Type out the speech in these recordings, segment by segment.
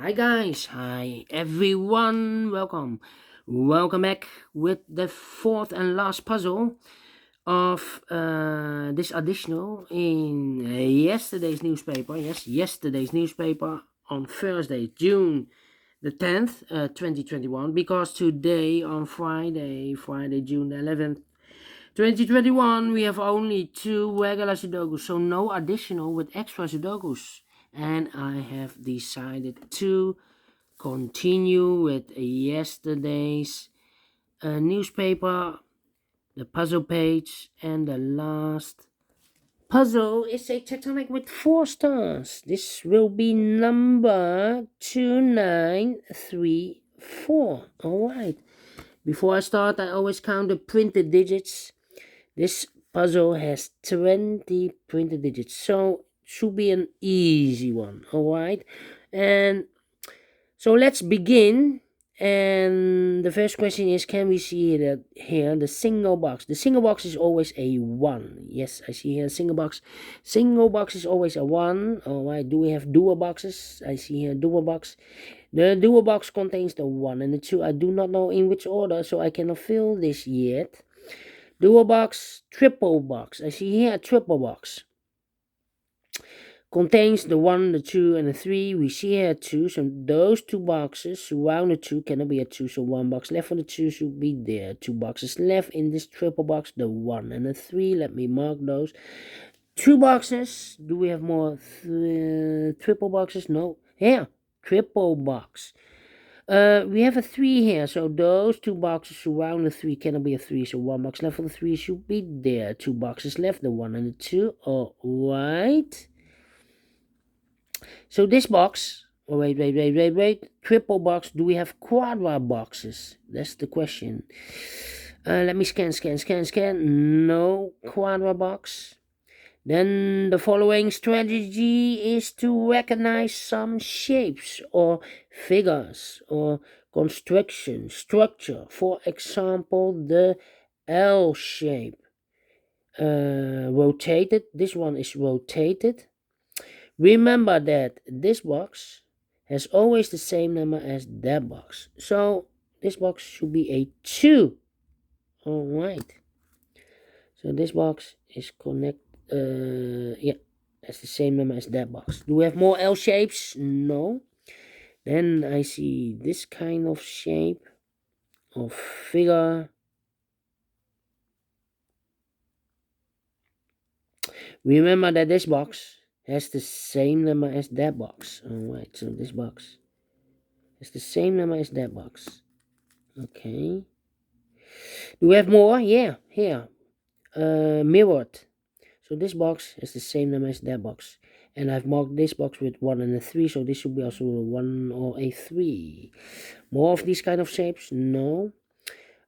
Hi guys, hi everyone, welcome back with the fourth and last puzzle of this additional in yesterday's newspaper. Yes, yesterday's newspaper on Thursday, June the 10th, 2021, because today on Friday, June the 11th, 2021, we have only two regular Sudokus, so no additional with extra Sudokus. And I have decided to continue with yesterday's newspaper, the puzzle page, and the last puzzle is a Tectonic with 4 stars. This will be number 2934. Alright, before I start, I always count the printed digits. This puzzle has 20 printed digits, so should be an easy one. Alright, and so let's begin. And the first question is, can we see that here the single box? The single box is always a 1. Yes, I see here single box. Single box is always a 1. Alright, do we have dual boxes? I see here dual box. The dual box contains the 1 and the 2. I do not know in which order, so I cannot fill this yet. Dual box, triple box. I see here a triple box. Contains the 1, the 2, and the 3. We see here 2, so those 2 boxes surround the 2 cannot be a 2, so 1 box left for the 2 should be there. 2 boxes left in this triple box, the 1 and the 3. Let me mark those. 2 boxes. Do we have more triple boxes? No. Here, triple box. We have a 3 here, so those 2 boxes surround the 3 cannot be a 3, so 1 box left for the 3 should be there. 2 boxes left, the 1 and the 2. Alright. So this box, wait, triple box, do we have quadra boxes? That's the question. Let me scan. No quadra box. Then the following strategy is to recognize some shapes or figures or structure. For example, the L shape. Rotated. This one is rotated. Remember that this box has always the same number as that box. So this box should be a 2. Alright. So this box is yeah, that's the same number as that box. Do we have more L shapes? No. Then I see this kind of shape of figure. Remember that this box has the same number as that box. Alright, so this box has the same number as that box. Okay. Do we have more? Yeah, here. Mirrored. So this box has the same number as that box. And I've marked this box with 1 and a 3, so this should be also a 1 or a 3. More of these kind of shapes? No.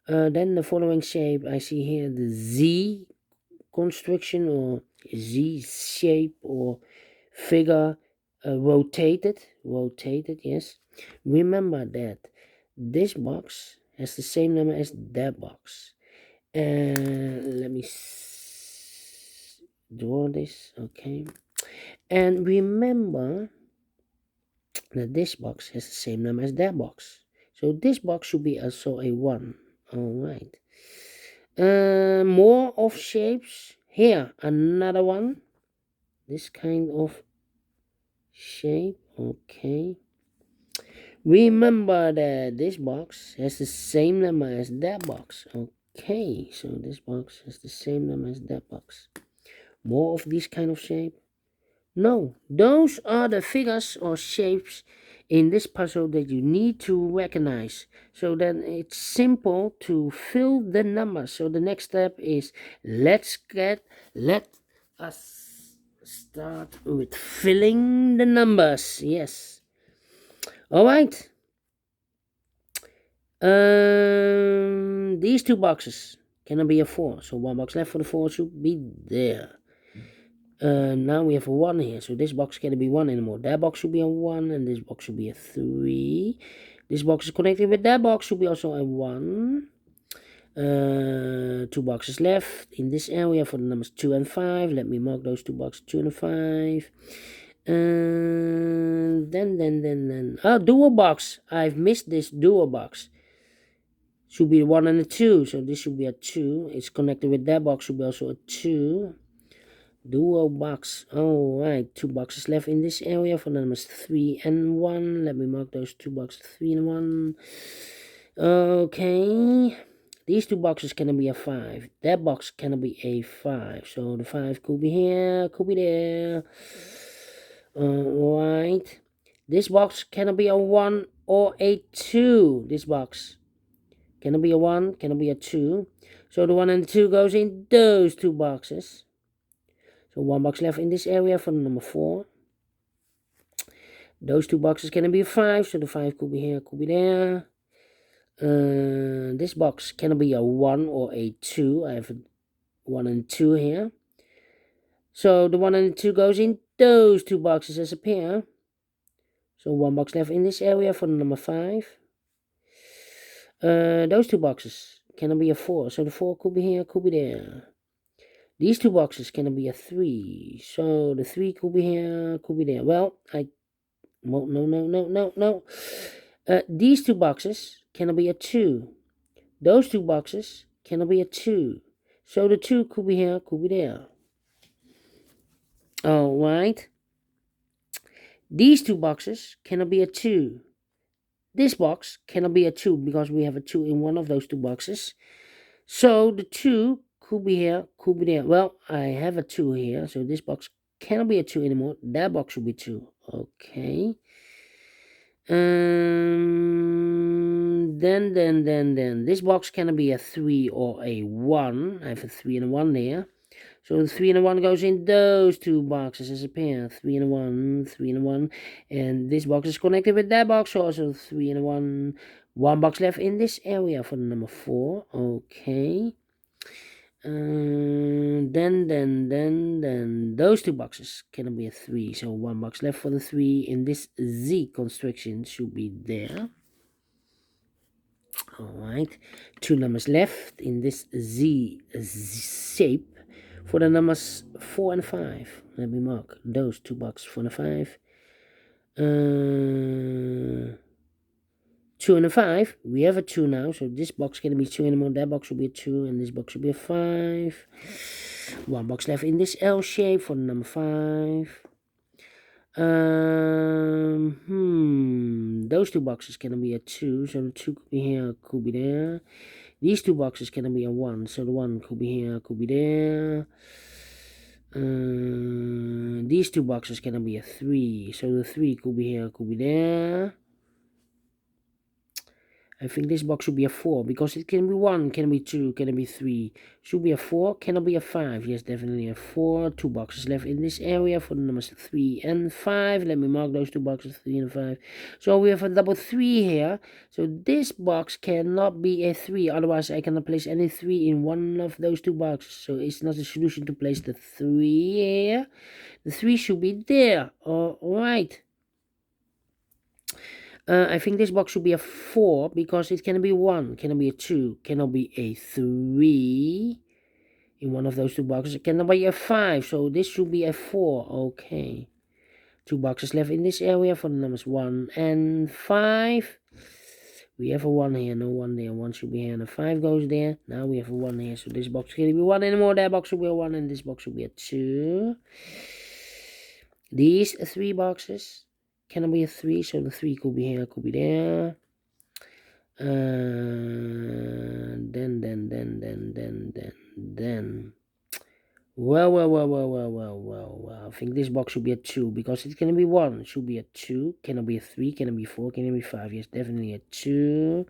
Then the following shape, I see here the Z construction or Z shape or figure, rotated, yes. Remember that this box has the same number as that box. Let me draw this, okay. And remember that this box has the same number as that box. So this box should be also a 1. Alright. More of shapes. Here, another one. This kind of shape. Okay. Remember that this box has the same number as that box. Okay, so this box has the same number as that box. More of this kind of shape? No, those are the figures or shapes in this puzzle that you need to recognize. So then it's simple to fill the numbers. So the next step is let us start with filling the numbers. Yes. All right. These 2 boxes cannot be a 4. So 1 box left for the 4 should be there. Now we have a 1 here, so this box cannot be 1 anymore. That box should be a 1, and this box should be a 3. This box is connected with that box, should be also a 1. 2 boxes left in this area for the numbers 2 and 5. Let me mark those 2 boxes, 2 and 5. Then. Oh, dual box. I've missed this dual box. Should be a 1 and a 2. So this should be a 2. It's connected with that box. Should be also a 2. Dual box. Alright. 2 boxes left in this area for the numbers 3 and 1. Let me mark those 2 boxes 3 and 1. Okay. These 2 boxes cannot be a 5. That box cannot be a 5. So the 5 could be here, could be there. Alright. This box cannot be a 1 or a 2. This box cannot be a 1, cannot be a 2. So the 1 and the 2 goes in those 2 boxes. So 1 box left in this area for the number 4. Those 2 boxes cannot be a 5. So the 5 could be here, could be there. This box cannot be a 1 or a 2. I have a 1 and 2 here. So the 1 and the 2 goes in those 2 boxes as a pair. So 1 box left in this area for the number 5. Those 2 boxes cannot be a 4. So the 4 could be here, could be there. These 2 boxes cannot be a 3. So the 3 could be here, could be there. Well, no. These 2 boxes cannot be a 2. Those 2 boxes cannot be a 2. So the 2 could be here, could be there. Alright. These 2 boxes cannot be a 2. This box cannot be a 2 because we have a 2 in one of those 2 boxes. So the 2 could be here, could be there. Well, I have a 2 here, so this box cannot be a 2 anymore. That box should be 2. Okay. Then. This box cannot be a 3 or a 1. I have a 3 and a 1 there. So the 3 and a 1 goes in those 2 boxes as a pair. 3 and a 1, 3 and a 1. And this box is connected with that box, so also 3 and a 1. 1 box left in this area for the number 4. Okay. Then those 2 boxes cannot be a 3. So 1 box left for the 3 in this Z construction should be there. Alright. 2 numbers left in this Z shape for the numbers 4 and 5. Let me mark those 2 boxes for the 5. 2 and a 5. We have a 2 now, so this box can be 2 anymore. That box will be a 2, and this box will be a 5. 1 box left in this L shape for the number 5. Those 2 boxes can be a 2, so the 2 could be here, could be there. These 2 boxes can be a 1, so the 1 could be here, could be there. These 2 boxes can be a 3, so the 3 could be here, could be there. I think this box should be a 4 because it can be 1, can be 2, can be 3. Should be a 4, cannot be a 5. Yes, definitely a 4. 2 boxes left in this area for the numbers 3 and 5. Let me mark those 2 boxes, 3 and 5. So we have a double 3 here. So this box cannot be a 3. Otherwise, I cannot place any 3 in one of those 2 boxes. So it's not a solution to place the 3 here. The 3 should be there. Alright. I think this box should be a 4 because it can be 1, cannot be a 2, cannot be a 3 in one of those 2 boxes. It cannot be a 5, so this should be a 4. Okay. 2 boxes left in this area for the numbers 1 and 5. We have a 1 here, no 1 there. 1 should be here and a 5 goes there. Now we have a 1 here, so this box can't be 1 anymore. That box should be a 1 and this box should be a 2. These 3 boxes cannot be a 3, so the 3 could be here, could be there. Then. Well. I think this box should be a 2 because it can be 1. It should be a 2. Cannot be a 3. Cannot be 4. Cannot be 5. Yes, definitely a 2.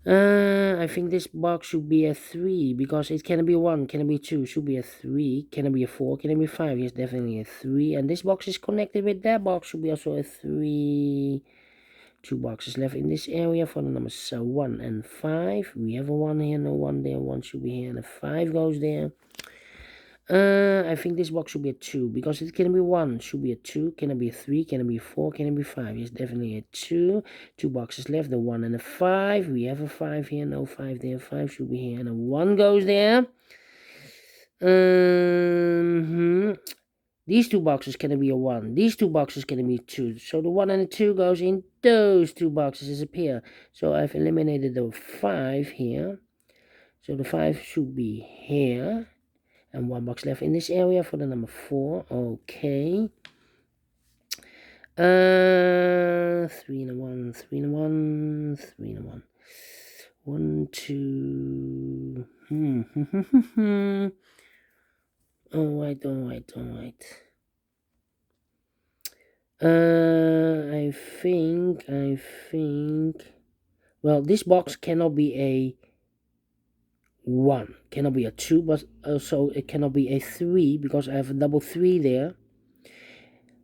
I think this box should be a 3 because it cannot be 1, cannot be 2, should be a 3, cannot be a 4, cannot be 5, yes, definitely a 3, and this box is connected with that box, should be also a 3. 2 boxes left in this area for the numbers 1 and 5. We have a 1 here, no 1 there, 1 should be here, and a 5 goes there. I think this box should be a 2 because it can be 1, should be a 2, can it be a 3, can it be a 4, can it be 5? Yes, definitely a 2. 2 boxes left, the 1 and a 5. We have a 5 here, no 5 there, 5 should be here, and a 1 goes there. These two boxes can be a 1. These two boxes can be 2. So the 1 and the 2 goes in those two boxes, disappear. So I've eliminated the 5 here. So the 5 should be here. And 1 box left in this area for the number 4. Okay. 3 and a 1, 3 and a 1, 3 and a 1. 1, 2. Alright. I think. Well, this box cannot be a 1, cannot be a 2, but also it cannot be a 3 because I have a double 3 there.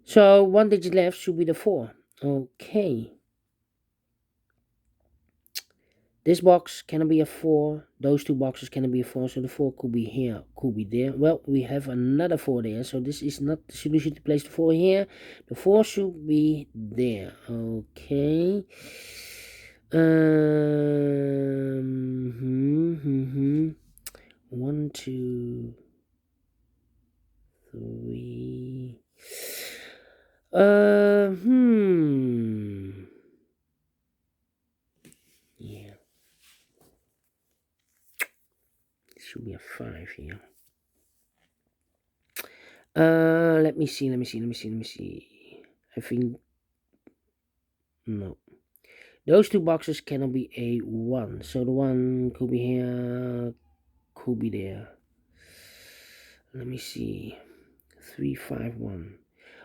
So 1 digit left should be the 4. Okay. This box cannot be a 4. Those two boxes cannot be a 4. So the 4 could be here, could be there. Well, we have another 4 there. So this is not the solution to place the 4 here. The 4 should be there. Okay. 1, 2, 3. Yeah. It should be a 5 here. Let me see. I think no. Those two boxes cannot be a 1. So the 1 could be here, could be there. Let me see. 3, 5, 1.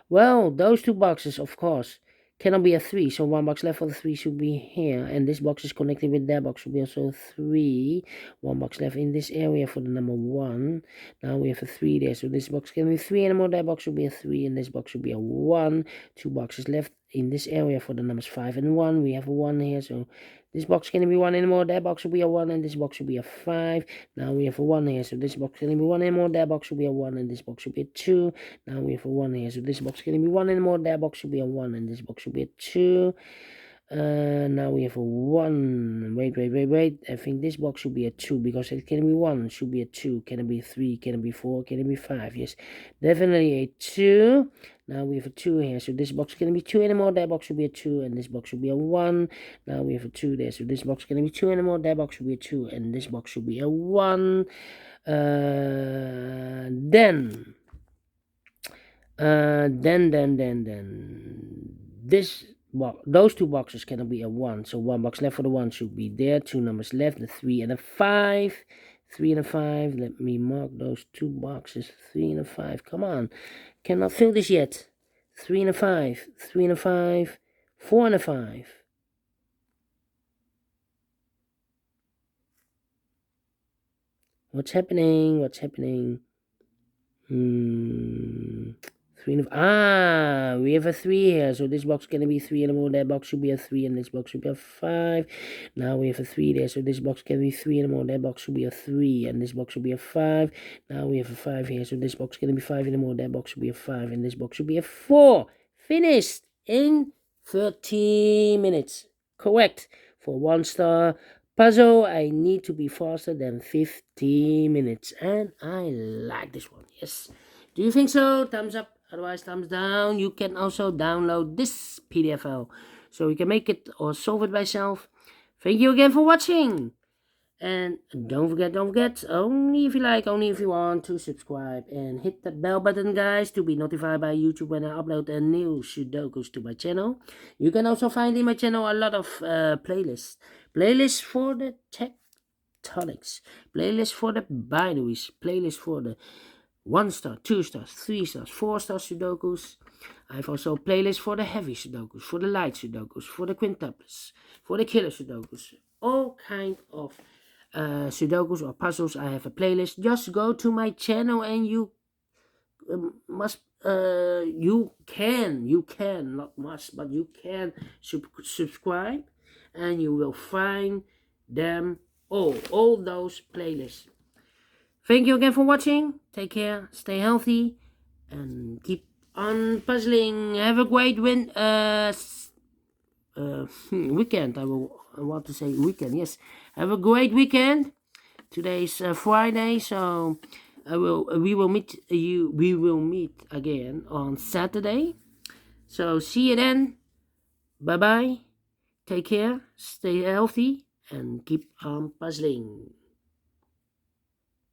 Well, those two boxes, of course, cannot be a 3. So 1 box left for the 3 should be here. And this box is connected with that box, should be also 3. 1 box left in this area for the number 1. Now we have a 3 there. So this box can be 3 anymore. That box should be a 3. And this box should be a 1. 2 boxes left in this area for the numbers 5 and 1. We have a 1 here. So this box can be 1 anymore. That box should be a 1. And this box should be a 5. Now we have a 1 here. So this box can be 1 anymore. That box should be a 1. And this box should be a 2. Now we have a 1 here. So this box can be 1 anymore. That box should be a 1. And this box should be a 2. Now we have a 1. Wait. I think this box should be a 2 because it can be 1. Should be a 2. Can it be 3? Can it be 4? Can it be 5? Yes, definitely a 2. Now we have a 2 here. So this box can be 2 anymore. That box should be a 2. And this box should be a 1. Now we have a 2 there. So this box can be 2 anymore. That box should be a 2. And this box should be a 1. Then this box, those two boxes cannot be a 1. So 1 box left for the 1 should be there. 2 numbers left, the 3 and a 5. 3 and a 5. Let me mark those 2 boxes. 3 and a 5. Come on. Cannot fill this yet. 3 and a 5. 3 and a 5. 4 and a 5. What's happening? 3 and we have a 3 here. So this box can be 3 anymore. That box should be a 3. And this box should be a 5. Now we have a 3 there. So this box can be 3 anymore. That box should be a 3. And this box should be a 5. Now we have a 5 here. So this box can be 5 anymore. That box should be a 5. And this box should be a 4. Finished in 30 minutes. Correct. For 1 star puzzle, I need to be faster than 50 minutes. And I like this one. Yes. Do you think so? Thumbs up. Otherwise, thumbs down. You can also download this PDF file so you can make it or solve it by yourself. Thank you again for watching. And don't forget, only if you like, only if you want, to subscribe and hit the bell button, guys, to be notified by YouTube when I upload a new Sudokus to my channel. You can also find in my channel a lot of playlists. Playlists for the tectonics, playlists for the binaries, playlists for the 1 star, 2 stars, 3 stars, 4 star Sudokus. I have also a playlist for the heavy Sudokus, for the light Sudokus, for the quintuplets, for the killer Sudokus. All kind of Sudokus or puzzles. I have a playlist. Just go to my channel and you can, not must, but you can subscribe and you will find them all those playlists. Thank you again for watching. Take care, stay healthy, and keep on puzzling. Have a great weekend. I want to say weekend. Yes, have a great weekend. Today's Friday, so we will meet again on Saturday. So see you then. Bye bye. Take care. Stay healthy and keep on puzzling.